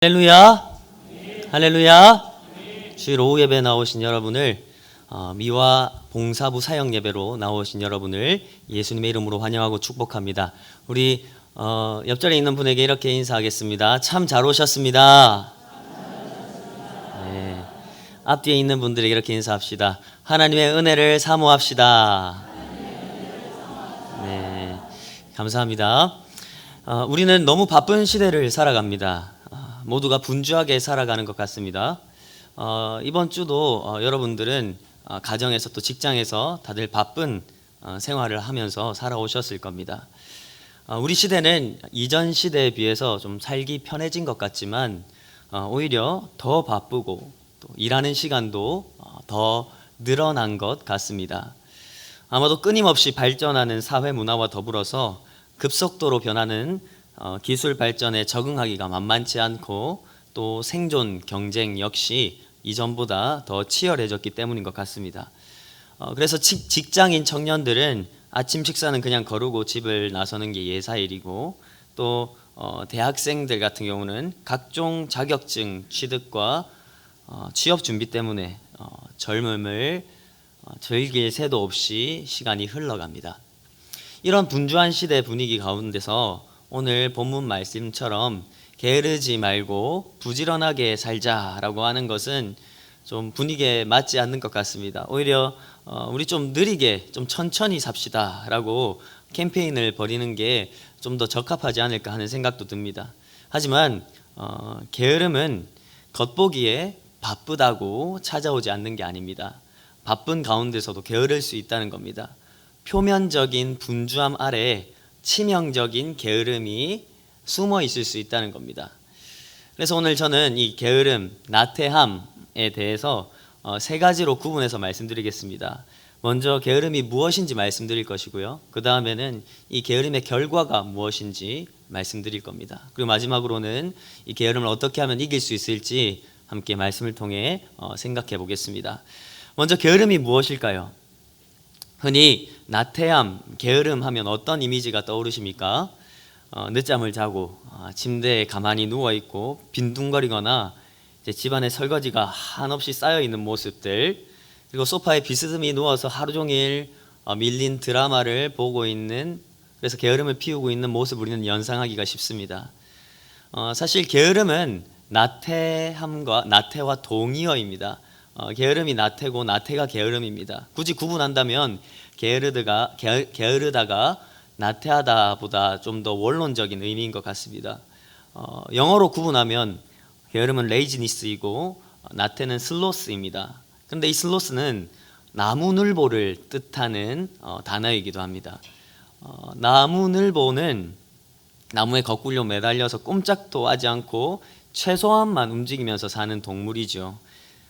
할렐루야, 할렐루야. 주일 오후 예배 나오신 여러분을 미화 봉사부 사역 예배로 나오신 여러분을 예수님의 이름으로 환영하고 축복합니다. 우리 옆자리에 있는 분에게 이렇게 인사하겠습니다. 참 잘 오셨습니다. 네. 앞뒤에 있는 분들에게 이렇게 인사합시다. 하나님의 은혜를 사모합시다. 네, 감사합니다. 우리는 너무 바쁜 시대를 살아갑니다. 모두가 분주하게 살아가는 것 같습니다. 이번 주도 여러분들은 가정에서 또 직장에서 다들 바쁜 생활을 하면서 살아오셨을 겁니다. 우리 시대는 이전 시대에 비해서 좀 살기 편해진 것 같지만 오히려 더 바쁘고 또 일하는 시간도 더 늘어난 것 같습니다. 아마도 끊임없이 발전하는 사회 문화와 더불어서 급속도로 변하는 기술 발전에 적응하기가 만만치 않고 또 생존 경쟁 역시 이전보다 더 치열해졌기 때문인 것 같습니다. 그래서 직장인 청년들은 아침 식사는 그냥 거르고 집을 나서는 게 예사일이고 또 대학생들 같은 경우는 각종 자격증 취득과 취업 준비 때문에 젊음을 즐길 새도 없이 시간이 흘러갑니다. 이런 분주한 시대 분위기 가운데서 오늘 본문 말씀처럼 게으르지 말고 부지런하게 살자라고 하는 것은 좀 분위기에 맞지 않는 것 같습니다. 오히려 우리 좀 느리게 좀 천천히 삽시다라고 캠페인을 벌이는 게 좀 더 적합하지 않을까 하는 생각도 듭니다. 하지만 게으름은 겉보기에 바쁘다고 찾아오지 않는 게 아닙니다. 바쁜 가운데서도 게으를 수 있다는 겁니다. 표면적인 분주함 아래 치명적인 게으름이 숨어 있을 수 있다는 겁니다. 그래서 오늘 저는 이 게으름, 나태함에 대해서 세 가지로 구분해서 말씀드리겠습니다. 먼저 게으름이 무엇인지 말씀드릴 것이고요. 그 다음에는 이 게으름의 결과가 무엇인지 말씀드릴 겁니다. 그리고 마지막으로는 이 게으름을 어떻게 하면 이길 수 있을지 함께 말씀을 통해 생각해 보겠습니다. 먼저 게으름이 무엇일까요? 흔히 나태함, 게으름 하면 어떤 이미지가 떠오르십니까? 늦잠을 자고 침대에 가만히 누워있고 빈둥거리거나 이제 집안에 설거지가 한없이 쌓여있는 모습들, 그리고 소파에 비스듬히 누워서 하루 종일 밀린 드라마를 보고 있는, 그래서 게으름을 피우고 있는 모습을 우리는 연상하기가 쉽습니다. 사실 게으름은 나태와 동의어입니다. 게으름이 나태고 나태가 게으름입니다. 굳이 구분한다면 게으르다가 나태하다보다 좀 더 원론적인 의미인 것 같습니다. 영어로 구분하면 게으름은 레이지니스이고 나태는 슬로스입니다. 그런데 이 슬로스는 나무늘보를 뜻하는 단어이기도 합니다. 나무늘보는 나무에 거꾸로 매달려서 꼼짝도 하지 않고 최소한만 움직이면서 사는 동물이죠.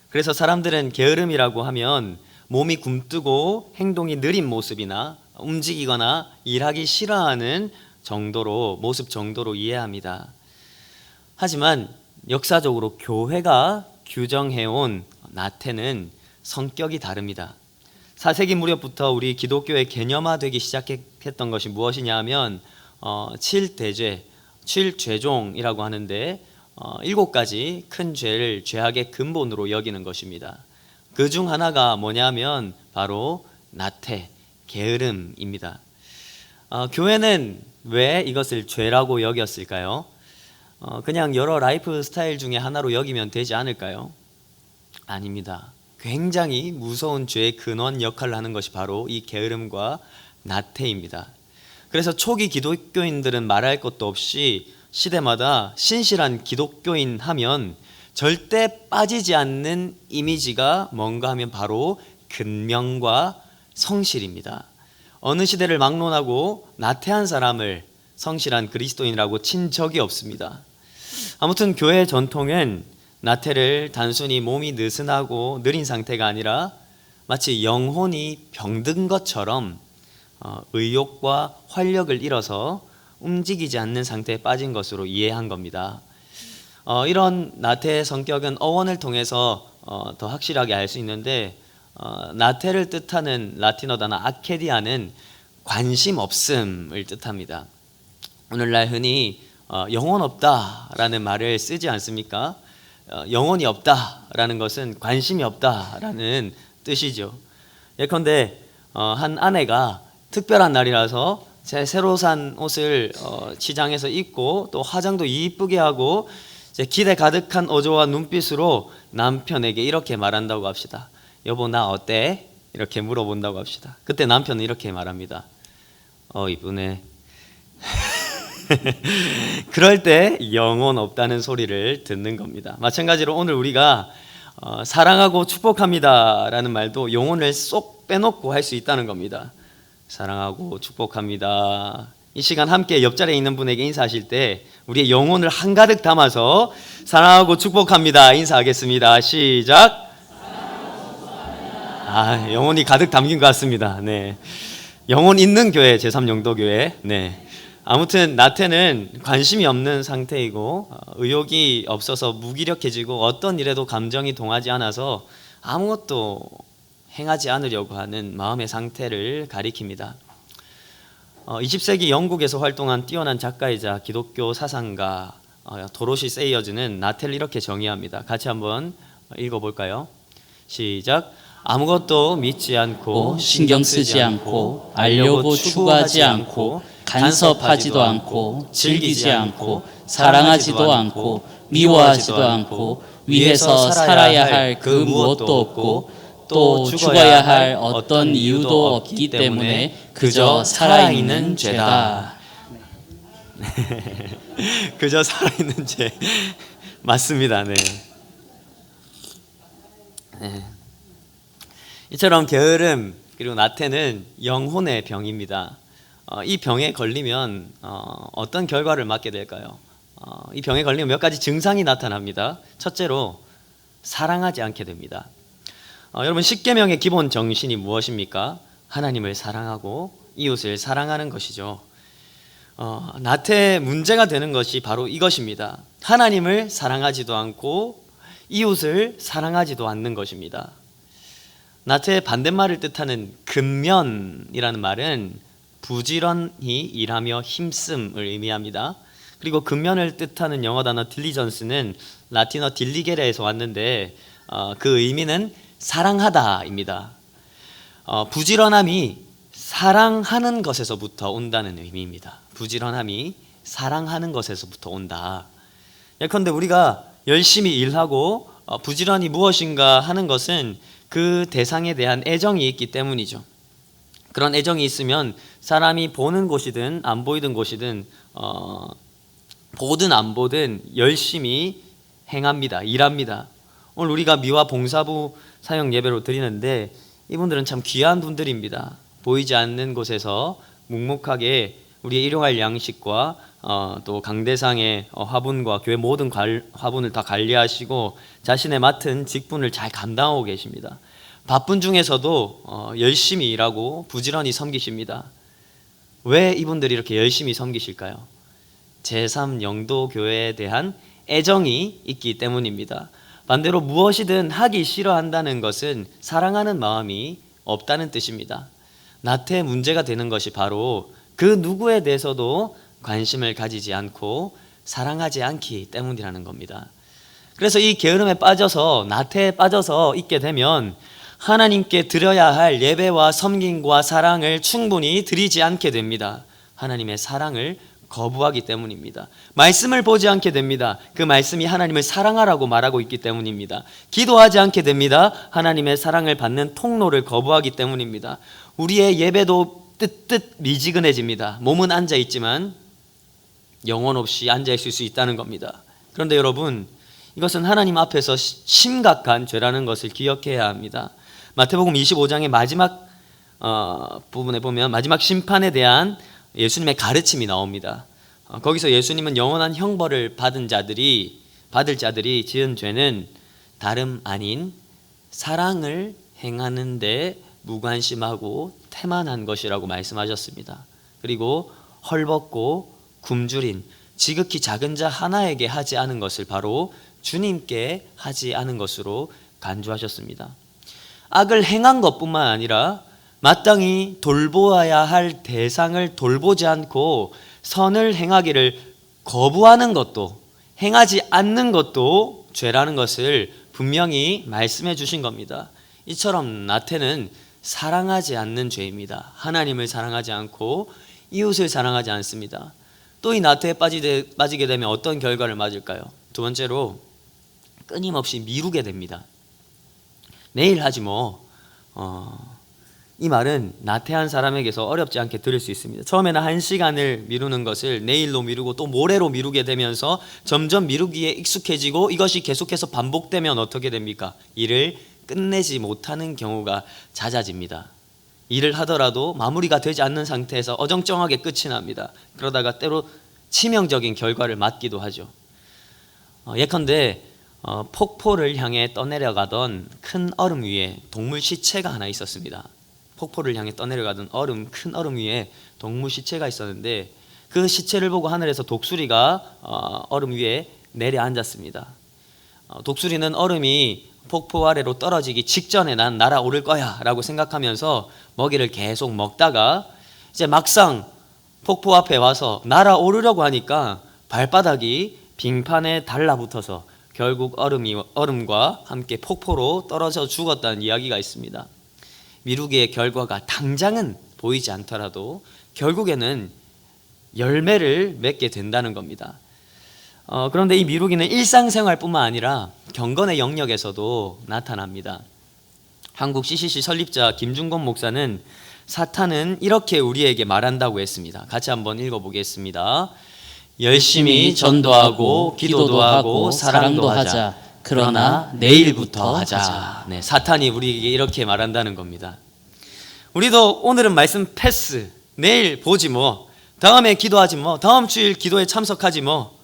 그래서 사람들은 게으름이라고 하면 몸이 굼뜨고 행동이 느린 모습이나 움직이거나 일하기 싫어하는 모습 정도로 이해합니다. 하지만 역사적으로 교회가 규정해온 나태는 성격이 다릅니다. 4세기 무렵부터 우리 기독교의 개념화되기 시작했던 것이 무엇이냐 하면 7죄종이라고 하는데 7가지 큰 죄를 죄악의 근본으로 여기는 것입니다. 그 중 하나가 뭐냐면 바로 나태, 게으름입니다. 교회는 왜 이것을 죄라고 여겼을까요? 그냥 여러 라이프 스타일 중에 하나로 여기면 되지 않을까요? 아닙니다. 굉장히 무서운 죄의 근원 역할을 하는 것이 바로 이 게으름과 나태입니다. 그래서 초기 기독교인들은 말할 것도 없이 시대마다 신실한 기독교인 하면 절대 빠지지 않는 이미지가 뭔가 하면 바로 근명과 성실입니다. 어느 시대를 막론하고 나태한 사람을 성실한 그리스도인이라고 친 적이 없습니다. 아무튼 교회의 전통은 나태를 단순히 몸이 느슨하고 느린 상태가 아니라 마치 영혼이 병든 것처럼 의욕과 활력을 잃어서 움직이지 않는 상태에 빠진 것으로 이해한 겁니다. 이런 나태의 성격은 어원을 통해서 더 확실하게 알 수 있는데 나태를 뜻하는 라틴어 단어 아케디아는 관심 없음을 뜻합니다. 오늘날 흔히 영혼 없다라는 말을 쓰지 않습니까? 영혼이 없다라는 것은 관심이 없다라는 뜻이죠. 예컨대 한 아내가 특별한 날이라서 제 새로 산 옷을 시장에서 입고 또 화장도 이쁘게 하고 이제 기대 가득한 어조와 눈빛으로 남편에게 이렇게 말한다고 합시다. 여보 나 어때? 이렇게 물어본다고 합시다. 그때 남편은 이렇게 말합니다. 이쁘네. 그럴 때 영혼 없다는 소리를 듣는 겁니다. 마찬가지로 오늘 우리가 사랑하고 축복합니다 라는 말도 영혼을 쏙 빼놓고 할 수 있다는 겁니다. 사랑하고 축복합니다. 이 시간 함께 옆자리에 있는 분에게 인사하실 때 우리의 영혼을 한가득 담아서 사랑하고 축복합니다 인사하겠습니다. 시작. 영혼이 가득 담긴 것 같습니다. 네, 영혼 있는 교회 제3영도교회. 네, 아무튼 나태는 관심이 없는 상태이고 의욕이 없어서 무기력해지고 어떤 일에도 감정이 동하지 않아서 아무것도 행하지 않으려고 하는 마음의 상태를 가리킵니다. 20세기 영국에서 활동한 뛰어난 작가이자 기독교 사상가 도로시 세이어즈는 나태를 이렇게 정의합니다. 같이 한번 읽어볼까요? 시작. 아무것도 믿지 않고 신경 쓰지 않고 알려고 추구하지 않고 간섭하지도 않고 즐기지 않고 사랑하지도 않고 미워하지도 않고 위해서 살아야 할 그 무엇도 없고 또 죽어야 할 어떤 이유도 없기 때문에 그저 살아있는 죄다. 그저 살아있는 죄. 맞습니다. 네. 이처럼 게으름 그리고 나태는 영혼의 병입니다. 이 병에 걸리면 어떤 결과를 맞게 될까요? 이 병에 걸리면 몇 가지 증상이 나타납니다. 첫째로 사랑하지 않게 됩니다. 여러분 십계명의 기본 정신이 무엇입니까? 하나님을 사랑하고 이웃을 사랑하는 것이죠. 나태의 문제가 되는 것이 바로 이것입니다. 하나님을 사랑하지도 않고 이웃을 사랑하지도 않는 것입니다. 나태의 반대말을 뜻하는 근면이라는 말은 부지런히 일하며 힘씀을 의미합니다. 그리고 근면을 뜻하는 영어 단어 딜리전스는 라틴어 딜리게레에서 왔는데 그 의미는 사랑하다입니다. 부지런함이 사랑하는 것에서부터 온다는 의미입니다. 부지런함이 사랑하는 것에서부터 온다. 예컨대 우리가 열심히 일하고 부지런히 무엇인가 하는 것은 그 대상에 대한 애정이 있기 때문이죠. 그런 애정이 있으면 사람이 보는 곳이든 안 보이든 곳이든 보든 안 보든 열심히 행합니다. 일합니다. 오늘 우리가 미화 봉사부 사역 예배로 드리는데 이분들은 참 귀한 분들입니다. 보이지 않는 곳에서 묵묵하게 우리의 일용할 양식과 또 강대상의 화분과 교회 모든 화분을 다 관리하시고 자신의 맡은 직분을 잘 감당하고 계십니다. 바쁜 중에서도 열심히 일하고 부지런히 섬기십니다. 왜 이분들이 이렇게 열심히 섬기실까요? 제3영도교회에 대한 애정이 있기 때문입니다. 반대로 무엇이든 하기 싫어한다는 것은 사랑하는 마음이 없다는 뜻입니다. 나태의 문제가 되는 것이 바로 그 누구에 대해서도 관심을 가지지 않고 사랑하지 않기 때문이라는 겁니다. 그래서 이 게으름에 빠져서 나태에 빠져서 있게 되면 하나님께 드려야 할 예배와 섬김과 사랑을 충분히 드리지 않게 됩니다. 하나님의 사랑을 거부하기 때문입니다. 말씀을 보지 않게 됩니다. 그 말씀이 하나님을 사랑하라고 말하고 있기 때문입니다. 기도하지 않게 됩니다. 하나님의 사랑을 받는 통로를 거부하기 때문입니다. 우리의 예배도 뜨뜻 미지근해집니다. 몸은 앉아있지만 영혼 없이 앉아있을 수 있다는 겁니다. 그런데 여러분, 이것은 하나님 앞에서 심각한 죄라는 것을 기억해야 합니다. 마태복음 25장의 마지막 부분에 보면 마지막 심판에 대한 예수님의 가르침이 나옵니다. 거기서 예수님은 영원한 형벌을 받을 자들이 지은 죄는 다름 아닌 사랑을 행하는 데 무관심하고 태만한 것이라고 말씀하셨습니다. 그리고 헐벗고 굶주린 지극히 작은 자 하나에게 하지 않은 것을 바로 주님께 하지 않은 것으로 간주하셨습니다. 악을 행한 것뿐만 아니라 마땅히 돌보아야 할 대상을 돌보지 않고 선을 행하기를 거부하는 것도, 행하지 않는 것도 죄라는 것을 분명히 말씀해 주신 겁니다. 이처럼 나태는 사랑하지 않는 죄입니다. 하나님을 사랑하지 않고 이웃을 사랑하지 않습니다. 또 이 나태에 빠지게 되면 어떤 결과를 맞을까요? 두 번째로 끊임없이 미루게 됩니다. 내일 하지 뭐. 이 말은 나태한 사람에게서 어렵지 않게 들을 수 있습니다. 처음에는 1시간을 미루는 것을 내일로 미루고 또 모레로 미루게 되면서 점점 미루기에 익숙해지고 이것이 계속해서 반복되면 어떻게 됩니까? 일을 끝내지 못하는 경우가 잦아집니다. 일을 하더라도 마무리가 되지 않는 상태에서 어정쩡하게 끝이 납니다. 그러다가 때로 치명적인 결과를 맞기도 하죠. 예컨대 폭포를 향해 떠내려가던 큰 얼음 위에 동물 시체가 하나 있었습니다. 폭포를 향해 떠내려가던 큰 얼음 위에 동물 시체가 있었는데 그 시체를 보고 하늘에서 독수리가 얼음 위에 내려앉았습니다. 독수리는 얼음이 폭포 아래로 떨어지기 직전에 난 날아오를 거야 라고 생각하면서 먹이를 계속 먹다가 이제 막상 폭포 앞에 와서 날아오르려고 하니까 발바닥이 빙판에 달라붙어서 결국 얼음과 함께 폭포로 떨어져 죽었다는 이야기가 있습니다. 미루기의 결과가 당장은 보이지 않더라도 결국에는 열매를 맺게 된다는 겁니다. 그런데 이 미루기는 일상생활뿐만 아니라 경건의 영역에서도 나타납니다. 한국 CCC 설립자 김중건 목사는 사탄은 이렇게 우리에게 말한다고 했습니다. 같이 한번 읽어보겠습니다. 열심히 전도하고 기도도 하고 사랑도 하자. 그러나 내일부터 하자. 네, 사탄이 우리에게 이렇게 말한다는 겁니다. 우리도 오늘은 말씀 패스, 내일 보지 뭐, 다음에 기도하지 뭐, 다음 주일 기도에 참석하지 뭐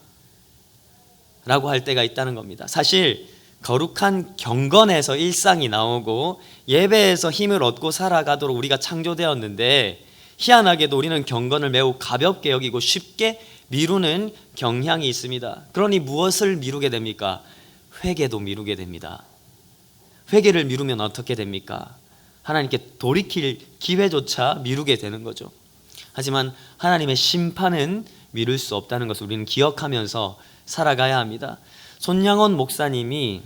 라고 할 때가 있다는 겁니다. 사실 거룩한 경건에서 일상이 나오고 예배에서 힘을 얻고 살아가도록 우리가 창조되었는데 희한하게도 우리는 경건을 매우 가볍게 여기고 쉽게 미루는 경향이 있습니다. 그러니 무엇을 미루게 됩니까? 회개도 미루게 됩니다. 회개를 미루면 어떻게 됩니까? 하나님께 돌이킬 기회조차 미루게 되는 거죠. 하지만 하나님의 심판은 미룰 수 없다는 것을 우리는 기억하면서 살아가야 합니다. 손양원 목사님이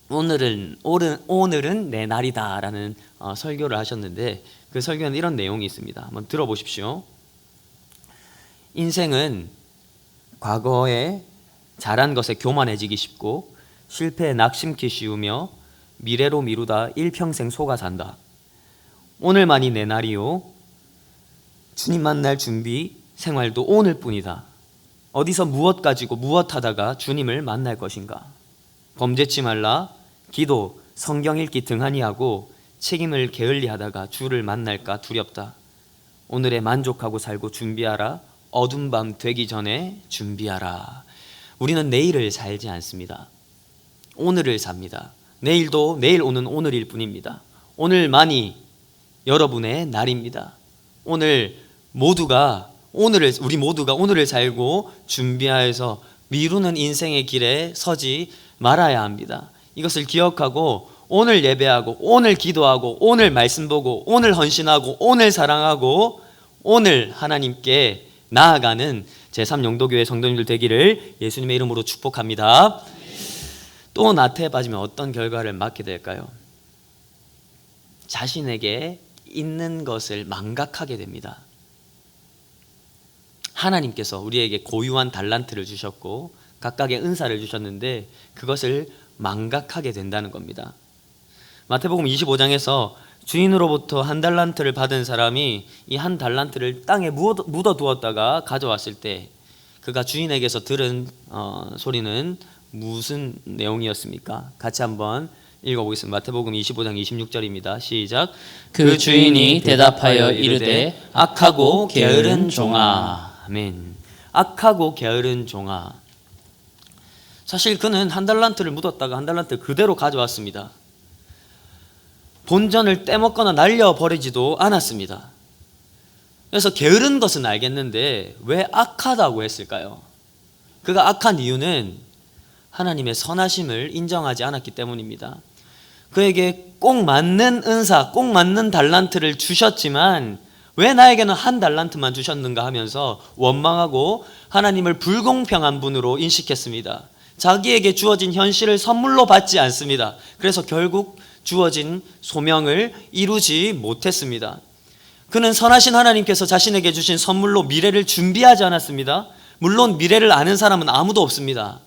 오늘은 내 날이다 라는 설교를 하셨는데 그 설교는 이런 내용이 있습니다. 한번 들어보십시오. 인생은 과거에 잘한 것에 교만해지기 쉽고 실패에 낙심기 쉬우며 미래로 미루다 일평생 속아 산다. 오늘만이 내 날이요. 주님 만날 준비 생활도 오늘뿐이다. 어디서 무엇 가지고 무엇 하다가 주님을 만날 것인가? 범죄치 말라. 기도, 성경 읽기 등하니 하고 책임을 게을리하다가 주를 만날까 두렵다. 오늘에 만족하고 살고 준비하라. 어둠 밤 되기 전에 준비하라. 우리는 내일을 살지 않습니다. 오늘을 삽니다. 내일도 내일 오는 오늘일 뿐입니다. 오늘만이 여러분의 날입니다. 우리 모두가 오늘을 살고 준비하여서 미루는 인생의 길에 서지 말아야 합니다. 이것을 기억하고 오늘 예배하고 오늘 기도하고 오늘 말씀 보고 오늘 헌신하고 오늘 사랑하고 오늘 하나님께 나아가는 제3영도교회 성도님들 되기를 예수님의 이름으로 축복합니다. 또 나태에 빠지면 어떤 결과를 맞게 될까요? 자신에게 있는 것을 망각하게 됩니다. 하나님께서 우리에게 고유한 달란트를 주셨고 각각의 은사를 주셨는데 그것을 망각하게 된다는 겁니다. 마태복음 25장에서 주인으로부터 한 달란트를 받은 사람이 이 한 달란트를 땅에 묻어두었다가 가져왔을 때 그가 주인에게서 들은 소리는 무슨 내용이었습니까? 같이 한번 읽어보겠습니다. 마태복음 25장 26절입니다. 시작. 그 주인이 대답하여 이르되 악하고 게으른 종아. 아멘. 악하고 게으른 종아. 사실 그는 한 달란트를 묻었다가 한 달란트 그대로 가져왔습니다. 본전을 떼먹거나 날려버리지도 않았습니다. 그래서 게으른 것은 알겠는데 왜 악하다고 했을까요? 그가 악한 이유는 하나님의 선하심을 인정하지 않았기 때문입니다. 그에게 꼭 맞는 은사, 꼭 맞는 달란트를 주셨지만 왜 나에게는 한 달란트만 주셨는가 하면서 원망하고 하나님을 불공평한 분으로 인식했습니다. 자기에게 주어진 현실을 선물로 받지 않습니다. 그래서 결국 주어진 소명을 이루지 못했습니다. 그는 선하신 하나님께서 자신에게 주신 선물로 미래를 준비하지 않았습니다. 물론 미래를 아는 사람은 아무도 없습니다.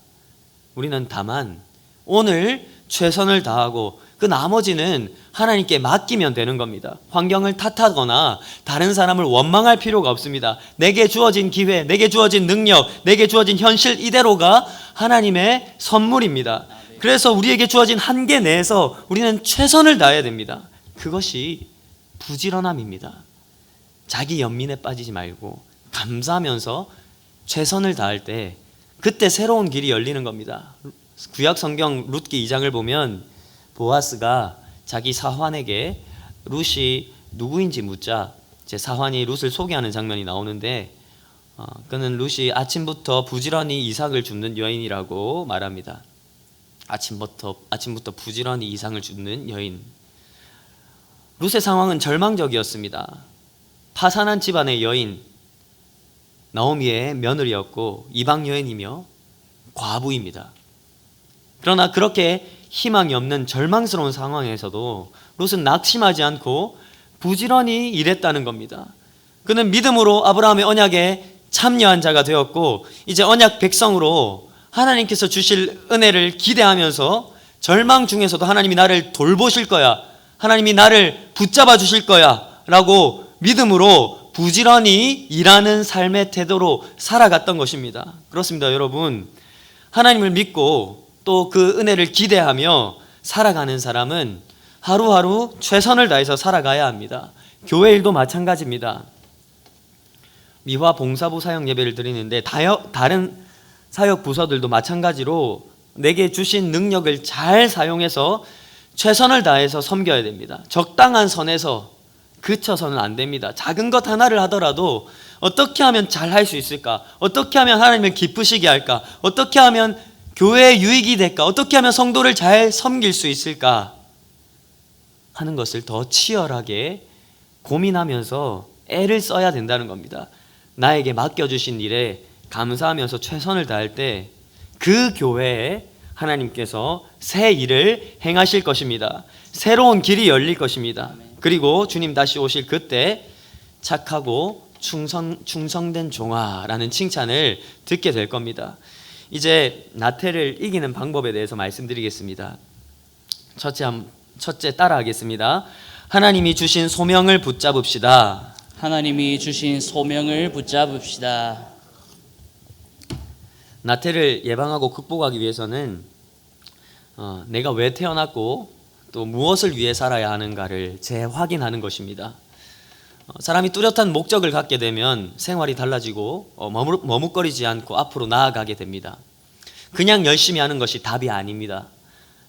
우리는 다만 오늘 최선을 다하고 그 나머지는 하나님께 맡기면 되는 겁니다. 환경을 탓하거나 다른 사람을 원망할 필요가 없습니다. 내게 주어진 기회, 내게 주어진 능력, 내게 주어진 현실 이대로가 하나님의 선물입니다. 그래서 우리에게 주어진 한계 내에서 우리는 최선을 다해야 됩니다. 그것이 부지런함입니다. 자기 연민에 빠지지 말고 감사하면서 최선을 다할 때 그때 새로운 길이 열리는 겁니다. 구약 성경 룻기 2장을 보면 보아스가 자기 사환에게 룻이 누구인지 묻자 제 사환이 룻을 소개하는 장면이 나오는데 그는 룻이 아침부터 부지런히 이삭을 줍는 여인이라고 말합니다. 아침부터 부지런히 이삭을 줍는 여인. 룻의 상황은 절망적이었습니다. 파산한 집안의 여인, 나오미의 며느리였고 이방 여인이며 과부입니다. 그러나 그렇게 희망이 없는 절망스러운 상황에서도 롯은 낙심하지 않고 부지런히 일했다는 겁니다. 그는 믿음으로 아브라함의 언약에 참여한 자가 되었고 이제 언약 백성으로 하나님께서 주실 은혜를 기대하면서 절망 중에서도 하나님이 나를 돌보실 거야, 하나님이 나를 붙잡아 주실 거야 라고 믿음으로 부지런히 일하는 삶의 태도로 살아갔던 것입니다. 그렇습니다, 여러분. 하나님을 믿고 또 그 은혜를 기대하며 살아가는 사람은 하루하루 최선을 다해서 살아가야 합니다. 교회 일도 마찬가지입니다. 미화 봉사부 사역 예배를 드리는데 다른 사역 부서들도 마찬가지로 내게 주신 능력을 잘 사용해서 최선을 다해서 섬겨야 됩니다. 적당한 선에서 그쳐서는 안 됩니다. 작은 것 하나를 하더라도 어떻게 하면 잘 할 수 있을까? 어떻게 하면 하나님을 기쁘시게 할까? 어떻게 하면 교회에 유익이 될까? 어떻게 하면 성도를 잘 섬길 수 있을까? 하는 것을 더 치열하게 고민하면서 애를 써야 된다는 겁니다. 나에게 맡겨주신 일에 감사하면서 최선을 다할 때 그 교회에 하나님께서 새 일을 행하실 것입니다. 새로운 길이 열릴 것입니다. 그리고 주님 다시 오실 그때 착하고 충성된 종아라는 칭찬을 듣게 될 겁니다. 이제 나태를 이기는 방법에 대해서 말씀드리겠습니다. 첫째 따라하겠습니다. 하나님이 주신 소명을 붙잡읍시다. 하나님이 주신 소명을 붙잡읍시다. 나태를 예방하고 극복하기 위해서는 내가 왜 태어났고 또 무엇을 위해 살아야 하는가를 재확인하는 것입니다. 사람이 뚜렷한 목적을 갖게 되면 생활이 달라지고 머뭇거리지 않고 앞으로 나아가게 됩니다. 그냥 열심히 하는 것이 답이 아닙니다.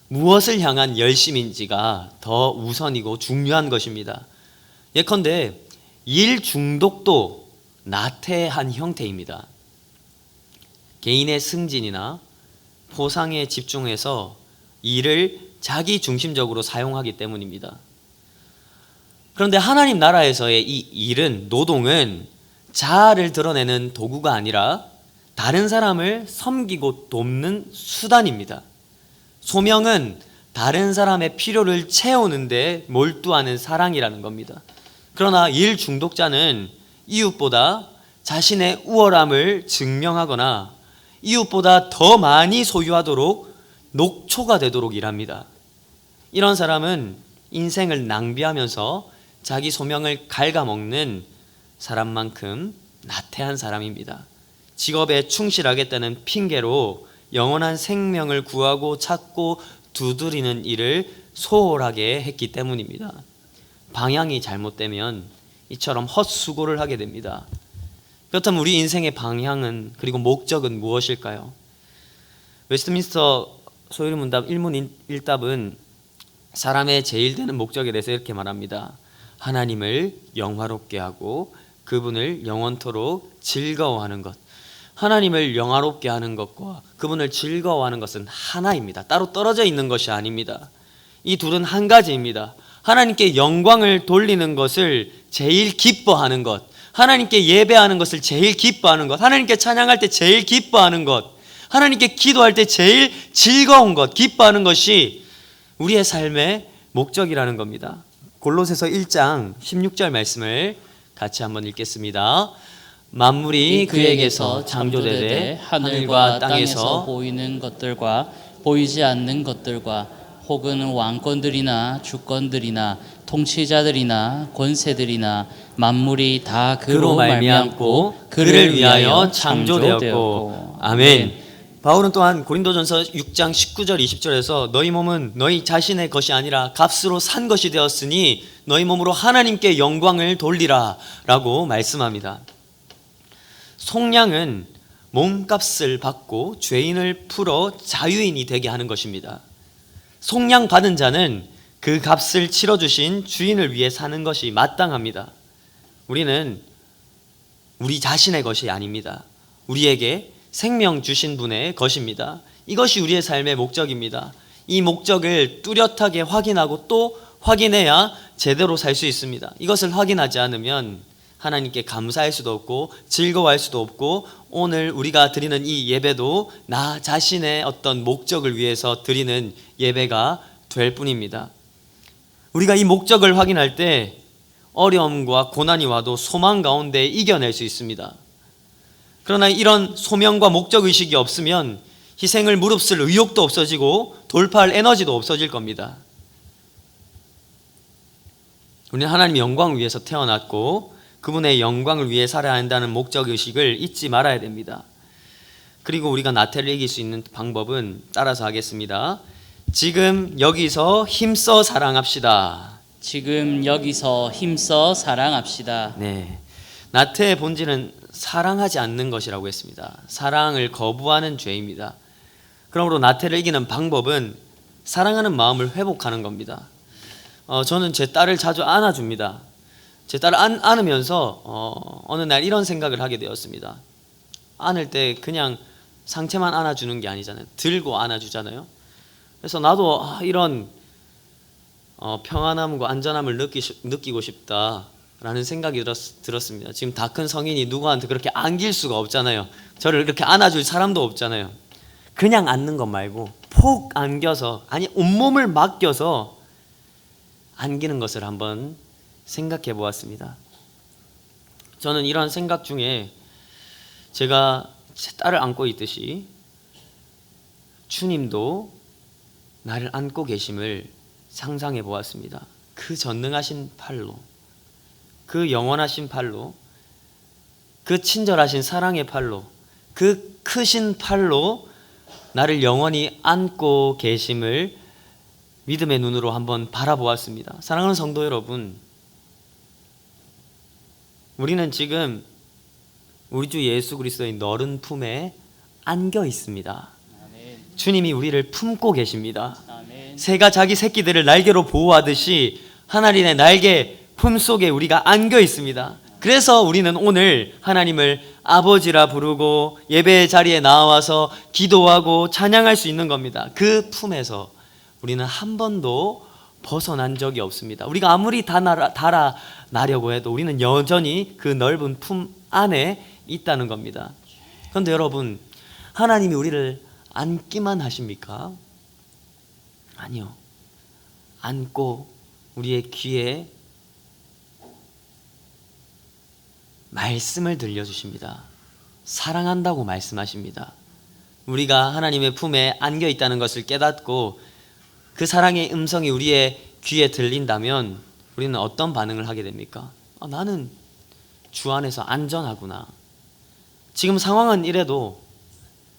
무엇을 향한 열심인지가 더 우선이고 중요한 것입니다. 예컨대 일 중독도 나태한 형태입니다. 개인의 승진이나 포상에 집중해서 일을 자기 중심적으로 사용하기 때문입니다. 그런데 하나님 나라에서의 이 일은, 노동은 자아를 드러내는 도구가 아니라 다른 사람을 섬기고 돕는 수단입니다. 소명은 다른 사람의 필요를 채우는데 몰두하는 사랑이라는 겁니다. 그러나 일 중독자는 이웃보다 자신의 우월함을 증명하거나 이웃보다 더 많이 소유하도록 녹초가 되도록 일합니다. 이런 사람은 인생을 낭비하면서 자기 소명을 갉아먹는 사람만큼 나태한 사람입니다. 직업에 충실하겠다는 핑계로 영원한 생명을 구하고 찾고 두드리는 일을 소홀하게 했기 때문입니다. 방향이 잘못되면 이처럼 헛수고를 하게 됩니다. 그렇다면 우리 인생의 방향은, 그리고 목적은 무엇일까요? 웨스트민스터 소유문답 1문 1답은 사람의 제일 되는 목적에 대해서 이렇게 말합니다. 하나님을 영화롭게 하고 그분을 영원토록 즐거워하는 것. 하나님을 영화롭게 하는 것과 그분을 즐거워하는 것은 하나입니다. 따로 떨어져 있는 것이 아닙니다. 이 둘은 한 가지입니다. 하나님께 영광을 돌리는 것을 제일 기뻐하는 것, 하나님께 예배하는 것을 제일 기뻐하는 것, 하나님께 찬양할 때 제일 기뻐하는 것, 하나님께 기도할 때 제일 즐거운 것, 기뻐하는 것이 우리의 삶의 목적이라는 겁니다. 골로새서 1장 16절 말씀을 같이 한번 읽겠습니다. 만물이 그에게서 창조되되 하늘과 땅에서 보이는 것들과 보이지 않는 것들과 혹은 왕권들이나 주권들이나 통치자들이나 권세들이나 만물이 다 그로 말미암고 그를 위하여 창조되었고. 아멘. 바울은 또한 고린도전서 6장 19절 20절에서 너희 몸은 너희 자신의 것이 아니라 값으로 산 것이 되었으니 너희 몸으로 하나님께 영광을 돌리라 라고 말씀합니다. 속량은 몸값을 받고 죄인을 풀어 자유인이 되게 하는 것입니다. 속량 받은 자는 그 값을 치러주신 주인을 위해 사는 것이 마땅합니다. 우리는 우리 자신의 것이 아닙니다. 우리에게 생명 주신 분의 것입니다. 이것이 우리의 삶의 목적입니다. 이 목적을 뚜렷하게 확인하고 또 확인해야 제대로 살 수 있습니다. 이것을 확인하지 않으면 하나님께 감사할 수도 없고 즐거워할 수도 없고 오늘 우리가 드리는 이 예배도 나 자신의 어떤 목적을 위해서 드리는 예배가 될 뿐입니다. 우리가 이 목적을 확인할 때 어려움과 고난이 와도 소망 가운데 이겨낼 수 있습니다. 그러나 이런 소명과 목적의식이 없으면 희생을 무릅쓸 의욕도 없어지고 돌파할 에너지도 없어질 겁니다. 우리는 하나님의 영광을 위해서 태어났고 그분의 영광을 위해 살아야 한다는 목적의식을 잊지 말아야 됩니다. 그리고 우리가 나태를 이길 수 있는 방법은 따라서 하겠습니다. 지금 여기서 힘써 사랑합시다. 지금 여기서 힘써 사랑합시다. 네, 나태의 본질은 사랑하지 않는 것이라고 했습니다. 사랑을 거부하는 죄입니다. 그러므로 나태를 이기는 방법은 사랑하는 마음을 회복하는 겁니다. 저는 제 딸을 자주 안아줍니다. 제 딸을 안으면서 어느 날 이런 생각을 하게 되었습니다. 안을 때 그냥 상체만 안아주는 게 아니잖아요. 들고 안아주잖아요. 그래서 나도 이런 평안함과 안전함을 느끼고 싶다라는 생각이 들었습니다. 지금 다 큰 성인이 누구한테 그렇게 안길 수가 없잖아요. 저를 그렇게 안아줄 사람도 없잖아요. 그냥 안는 것 말고 폭 안겨서, 아니 온몸을 맡겨서 안기는 것을 한번 생각해 보았습니다. 저는 이런 생각 중에 제가 제 딸을 안고 있듯이 주님도 나를 안고 계심을 상상해 보았습니다. 그 전능하신 팔로, 그 영원하신 팔로, 그 친절하신 사랑의 팔로, 그 크신 팔로 나를 영원히 안고 계심을 믿음의 눈으로 한번 바라보았습니다. 사랑하는 성도 여러분, 우리는 지금 우리 주 예수 그리스도의 너른 품에 안겨 있습니다. 아멘. 주님이 우리를 품고 계십니다. 아멘. 새가 자기 새끼들을 날개로 보호하듯이 하나님의 날개 품속에 우리가 안겨 있습니다. 그래서 우리는 오늘 하나님을 아버지라 부르고 예배의 자리에 나와서 기도하고 찬양할 수 있는 겁니다. 그 품에서 우리는 한 번도 벗어난 적이 없습니다. 우리가 아무리 달아나려고 해도 우리는 여전히 그 넓은 품 안에 있다는 겁니다. 그런데 여러분, 하나님이 우리를 안기만 하십니까? 아니요. 안고 우리의 귀에 말씀을 들려주십니다. 사랑한다고 말씀하십니다. 우리가 하나님의 품에 안겨 있다는 것을 깨닫고 그 사랑의 음성이 우리의 귀에 들린다면 우리는 어떤 반응을 하게 됩니까? 나는 주 안에서 안전하구나. 지금 상황은 이래도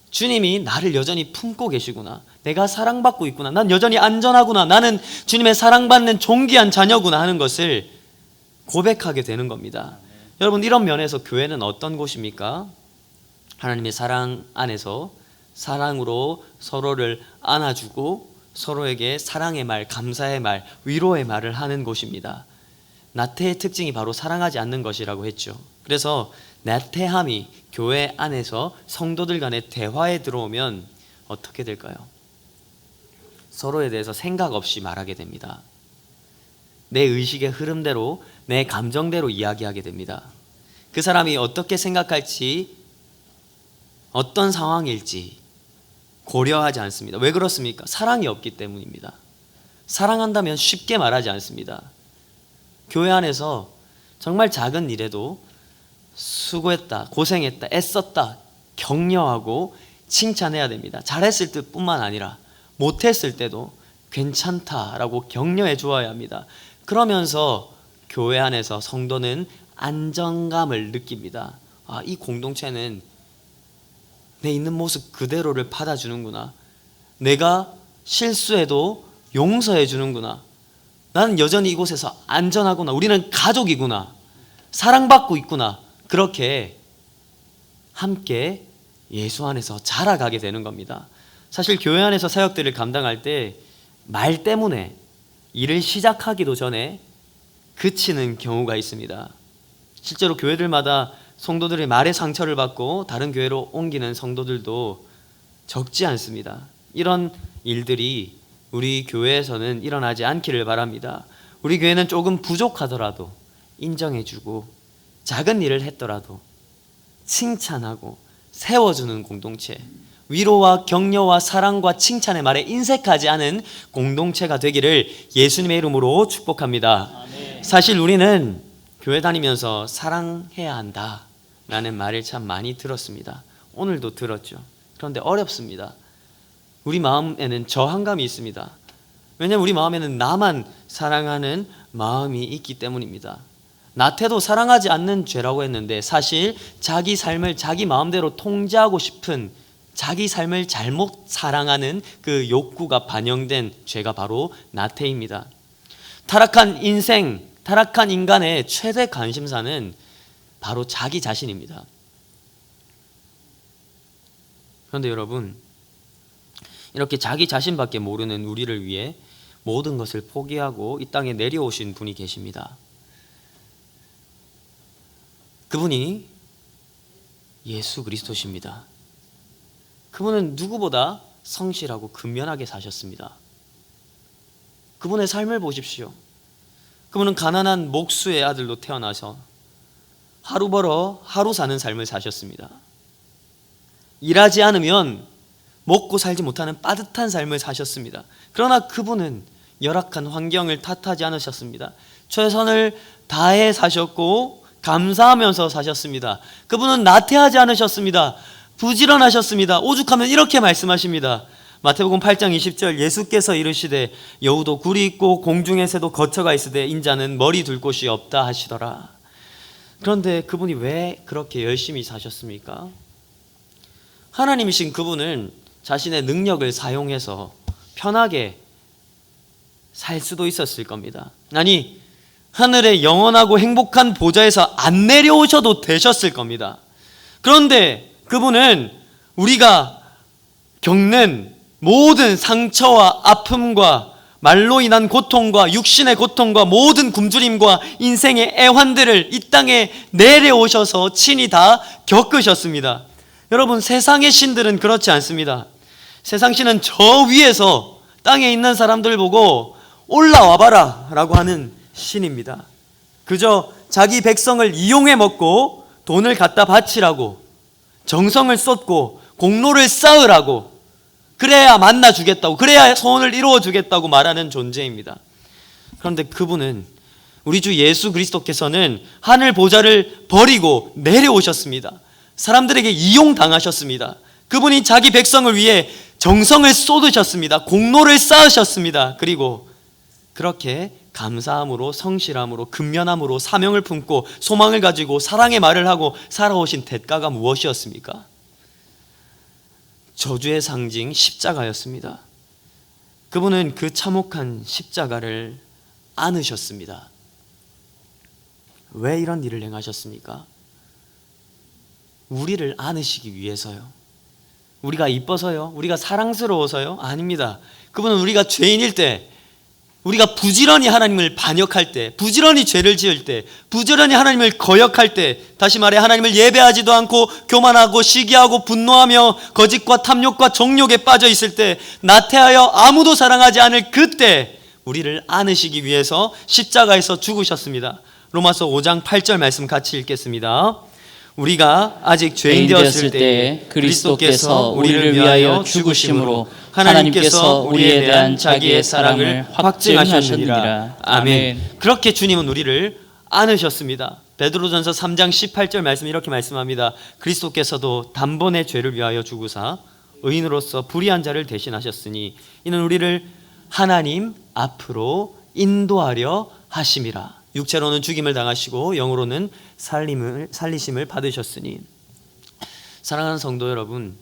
주님이 나를 여전히 품고 계시구나. 내가 사랑받고 있구나. 난 여전히 안전하구나. 나는 주님의 사랑받는 존귀한 자녀구나 하는 것을 고백하게 되는 겁니다. 여러분, 이런 면에서 교회는 어떤 곳입니까? 하나님의 사랑 안에서 사랑으로 서로를 안아주고 서로에게 사랑의 말, 감사의 말, 위로의 말을 하는 곳입니다. 나태의 특징이 바로 사랑하지 않는 것이라고 했죠. 그래서 나태함이 교회 안에서 성도들 간의 대화에 들어오면 어떻게 될까요? 서로에 대해서 생각 없이 말하게 됩니다. 내 의식의 흐름대로, 내 감정대로 이야기하게 됩니다. 그 사람이 어떻게 생각할지, 어떤 상황일지 고려하지 않습니다. 왜 그렇습니까? 사랑이 없기 때문입니다. 사랑한다면 쉽게 말하지 않습니다. 교회 안에서 정말 작은 일에도 수고했다, 고생했다, 애썼다 격려하고 칭찬해야 됩니다. 잘했을 때뿐만 아니라 못했을 때도 괜찮다라고 격려해 주어야 합니다. 그러면서 교회 안에서 성도는 안정감을 느낍니다. 이 공동체는 내 있는 모습 그대로를 받아주는구나. 내가 실수해도 용서해 주는구나. 나는 여전히 이곳에서 안전하구나. 우리는 가족이구나. 사랑받고 있구나. 그렇게 함께 예수 안에서 자라가게 되는 겁니다. 사실 교회 안에서 사역들을 감당할 때 말 때문에 일을 시작하기도 전에 그치는 경우가 있습니다. 실제로 교회들마다 성도들의 말의 상처를 받고 다른 교회로 옮기는 성도들도 적지 않습니다. 이런 일들이 우리 교회에서는 일어나지 않기를 바랍니다. 우리 교회는 조금 부족하더라도 인정해주고 작은 일을 했더라도 칭찬하고 세워주는 공동체, 위로와 격려와 사랑과 칭찬의 말에 인색하지 않은 공동체가 되기를 예수님의 이름으로 축복합니다. 아멘. 사실 우리는 교회 다니면서 사랑해야 한다 라는 말을 참 많이 들었습니다. 오늘도 들었죠. 그런데 어렵습니다. 우리 마음에는 저항감이 있습니다. 왜냐하면 우리 마음에는 나만 사랑하는 마음이 있기 때문입니다. 나태도 사랑하지 않는 죄라고 했는데 사실 자기 삶을 자기 마음대로 통제하고 싶은, 자기 삶을 잘못 사랑하는 그 욕구가 반영된 죄가 바로 나태입니다. 타락한 인생, 타락한 인간의 최대 관심사는 바로 자기 자신입니다. 그런데 여러분, 이렇게 자기 자신밖에 모르는 우리를 위해 모든 것을 포기하고 이 땅에 내려오신 분이 계십니다. 그분이 예수 그리스도십니다. 그분은 누구보다 성실하고 근면하게 사셨습니다. 그분의 삶을 보십시오. 그분은 가난한 목수의 아들로 태어나서 하루 벌어 하루 사는 삶을 사셨습니다. 일하지 않으면 먹고 살지 못하는 빠듯한 삶을 사셨습니다. 그러나 그분은 열악한 환경을 탓하지 않으셨습니다. 최선을 다해 사셨고 감사하면서 사셨습니다. 그분은 나태하지 않으셨습니다. 부지런하셨습니다. 오죽하면 이렇게 말씀하십니다. 마태복음 8장 20절, 예수께서 이르시되 여우도 굴이 있고 공중의 새도 거처가 있으되 인자는 머리 둘 곳이 없다 하시더라. 그런데 그분이 왜 그렇게 열심히 사셨습니까? 하나님이신 그분은 자신의 능력을 사용해서 편하게 살 수도 있었을 겁니다. 아니, 하늘의 영원하고 행복한 보좌에서 안 내려오셔도 되셨을 겁니다. 그런데 그분은 우리가 겪는 모든 상처와 아픔과 말로 인한 고통과 육신의 고통과 모든 굶주림과 인생의 애환들을 이 땅에 내려오셔서 친히 다 겪으셨습니다. 여러분, 세상의 신들은 그렇지 않습니다. 세상 신은 저 위에서 땅에 있는 사람들 보고 올라와 봐라 라고 하는 신입니다. 그저 자기 백성을 이용해 먹고 돈을 갖다 바치라고, 정성을 쏟고 공로를 쌓으라고, 그래야 만나주겠다고, 그래야 소원을 이루어주겠다고 말하는 존재입니다. 그런데 그분은, 우리 주 예수 그리스도께서는 하늘 보좌를 버리고 내려오셨습니다. 사람들에게 이용당하셨습니다. 그분이 자기 백성을 위해 정성을 쏟으셨습니다. 공로를 쌓으셨습니다. 그리고 그렇게 감사함으로, 성실함으로, 근면함으로 사명을 품고 소망을 가지고 사랑의 말을 하고 살아오신 대가가 무엇이었습니까? 저주의 상징 십자가였습니다. 그분은 그 참혹한 십자가를 안으셨습니다. 왜 이런 일을 행하셨습니까? 우리를 안으시기 위해서요. 우리가 이뻐서요? 우리가 사랑스러워서요? 아닙니다. 그분은 우리가 죄인일 때, 우리가 부지런히 하나님을 반역할 때, 부지런히 죄를 지을 때, 부지런히 하나님을 거역할 때, 다시 말해 하나님을 예배하지도 않고 교만하고 시기하고 분노하며 거짓과 탐욕과 정욕에 빠져 있을 때, 나태하여 아무도 사랑하지 않을 그때 우리를 안으시기 위해서 십자가에서 죽으셨습니다. 로마서 5장 8절 말씀 같이 읽겠습니다. 우리가 아직 죄인 되었을 때에 그리스도께서 우리를 위하여 죽으심으로 하나님께서 우리에 대한 자기의 사랑을 확증하셨느니라. 아멘. 그렇게 주님은 우리를 안으셨습니다. 베드로전서 3장 18절 말씀 이렇게 말씀합니다. 그리스도께서도 단번에 죄를 위하여 죽으사 의인으로서 불의한 자를 대신하셨으니 이는 우리를 하나님 앞으로 인도하려 하심이라. 육체로는 죽임을 당하시고 영으로는 살리심을 받으셨으니. 사랑하는 성도 여러분,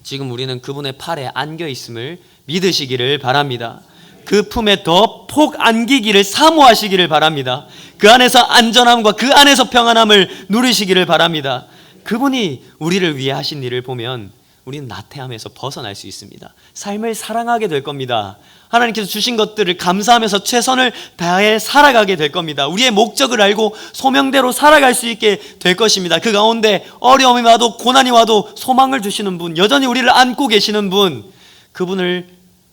지금 우리는 그분의 팔에 안겨 있음을 믿으시기를 바랍니다. 그 품에 더 폭 안기기를 사모하시기를 바랍니다. 그 안에서 안전함과 그 안에서 평안함을 누리시기를 바랍니다. 그분이 우리를 위해 하신 일을 보면 우리는 나태함에서 벗어날 수 있습니다. 삶을 사랑하게 될 겁니다. 하나님께서 주신 것들을 감사하면서 최선을 다해 살아가게 될 겁니다. 우리의 목적을 알고 소명대로 살아갈 수 있게 될 것입니다. 그 가운데 어려움이 와도 고난이 와도 소망을 주시는 분, 여전히 우리를 안고 계시는 분, 그분을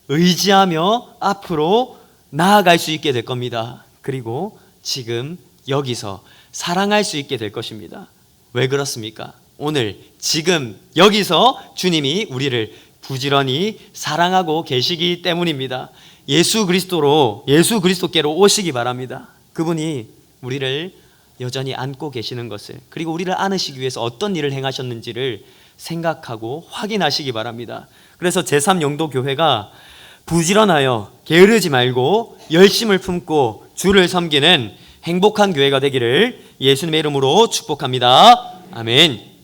의지하며 앞으로 나아갈 수 있게 될 겁니다. 그리고 지금 여기서 사랑할 수 있게 될 것입니다. 왜 그렇습니까? 오늘 지금 여기서 주님이 우리를 부지런히 사랑하고 계시기 때문입니다. 예수 그리스도께로 오시기 바랍니다. 그분이 우리를 여전히 안고 계시는 것을, 그리고 우리를 안으시기 위해서 어떤 일을 행하셨는지를 생각하고 확인하시기 바랍니다. 그래서 제3영도교회가 부지런하여 게으르지 말고 열심을 품고 주를 섬기는 행복한 교회가 되기를 예수님의 이름으로 축복합니다. 아멘.